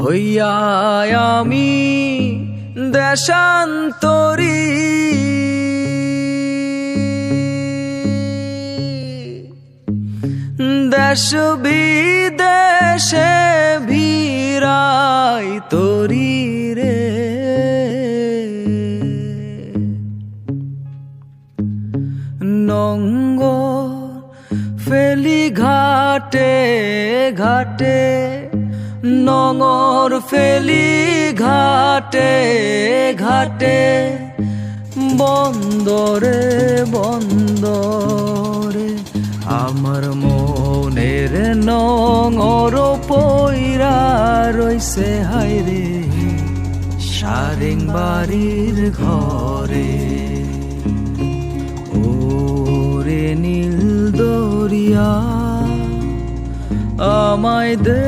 হইয়া আমি দেশান্তরী, দেশ বিদেশে ভিড়াই তরি রে। নঙ্গর ফেলি ঘাটে ঘাটে, নঙর ফেলি ঘাটে ঘাটে, বন্দরে বন্দরে আমার মনের নঙর পইরা রইছে হায়রে সারেং বাড়ির ঘরে। ওরে নীল দরিয়া আমায় দে